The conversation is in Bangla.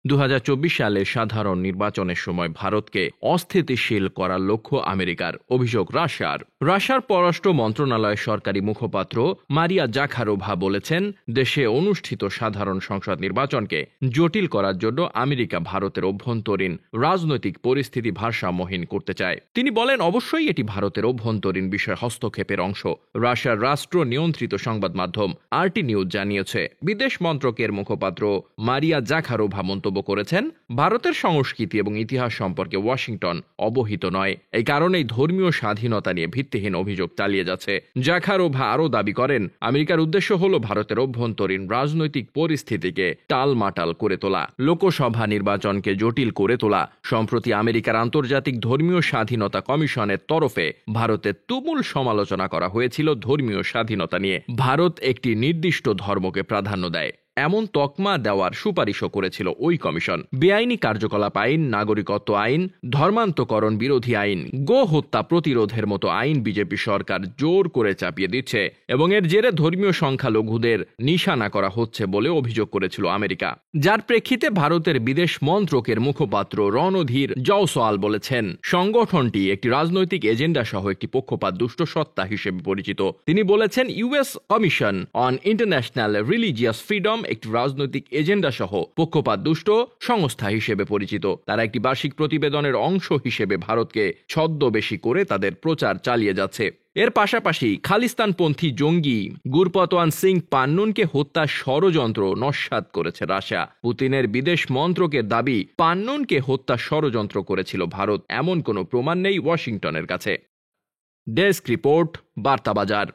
2024 সালে সাধারণ নির্বাচনের সময় ভারতকে অস্থিতিশীল করার লক্ষ্য আমেরিকার, অভিযোগ রাশিয়ার পররাষ্ট্র মন্ত্রণালয়ের সরকারি মুখপাত্র মারিয়া জাখারোভা বলেছেন, দেশে অনুষ্ঠিত সাধারণ সংসদ নির্বাচনকে জটিল করার জন্য আমেরিকা ভারতের অভ্যন্তরীণ রাজনৈতিক পরিস্থিতি ভারসাম্যহীন করতে চায়। তিনি বলেন, অবশ্যই এটি ভারতের অভ্যন্তরীণ বিষয় হস্তক্ষেপের অংশ। রাশিয়ার রাষ্ট্র নিয়ন্ত্রিত সংবাদ মাধ্যম RT নিউজ জানিয়েছে, বিদেশ মন্ত্রকের মুখপাত্র মারিয়া জাখারোভা মন্তব্য করেছেন, ভারতের সংস্কৃতি এবং ইতিহাস সম্পর্কে ওয়াশিংটন অবহিত নয়। এই কারণেই ধর্মীয় স্বাধীনতা নিয়ে ভিত্তিহীন অভিযোগ চালিয়ে যাচ্ছে। জাখারোভা আরও দাবি করেন, আমেরিকার উদ্দেশ্য হল ভারতের অভ্যন্তরীণ রাজনৈতিক পরিস্থিতিকে টালমাটাল করে তোলা, লোকসভা নির্বাচনকে জটিল করে তোলা। সম্প্রতি আমেরিকার আন্তর্জাতিক ধর্মীয় স্বাধীনতা কমিশনের তরফে ভারতের তুমুল সমালোচনা করা হয়েছিল ধর্মীয় স্বাধীনতা নিয়ে। ভারত একটি নির্দিষ্ট ধর্মকে প্রাধান্য দেয় এমন তকমা দেওয়ার সুপারিশও করেছিল ওই কমিশন। বেআইনি কার্যকলাপ আইন, নাগরিকত্ব আইন, ধর্মান্তকরণ বিরোধী আইন, গো হত্যা প্রতিরোধের মতো আইন বিজেপি সরকার জোর করে চাপিয়ে দিচ্ছে এবং এর জেরে ধর্মীয় সংখ্যালঘুদের নিশানা করা হচ্ছে বলে অভিযোগ করেছিল আমেরিকা। যার প্রেক্ষিতে ভারতের বিদেশ মন্ত্রকের মুখপাত্র রণধীর জয়সওয়াল বলেছেন, সংগঠনটি একটি রাজনৈতিক এজেন্ডা সহ একটি পক্ষপাত দুষ্ট সত্তা হিসেবে পরিচিত। তিনি বলেছেন, US commission on international religious freedom একটি রাজনৈতিক এজেন্ডা সহ পক্ষপাত দুষ্ট সংস্থা হিসেবে পরিচিত। তারা একটি বার্ষিক প্রতিবেদনের অংশ হিসেবে ভারতকে ছদ্মবেশী করে তাদের প্রচার চালিয়ে যাচ্ছে। এর পাশাপাশি খালিস্তানপন্থী জঙ্গি গুরপতওয়ান সিং পান্নুনকে হত্যার ষড়যন্ত্র নস্যাৎ করেছে রাশিয়া। পুতিনের বিদেশ মন্ত্রকের দাবি, পান্নুনকে হত্যা ষড়যন্ত্র করেছিল ভারত। এমন কোনো প্রমাণ নেই ওয়াশিংটনের কাছে। Desk report, বার্তাবাজার।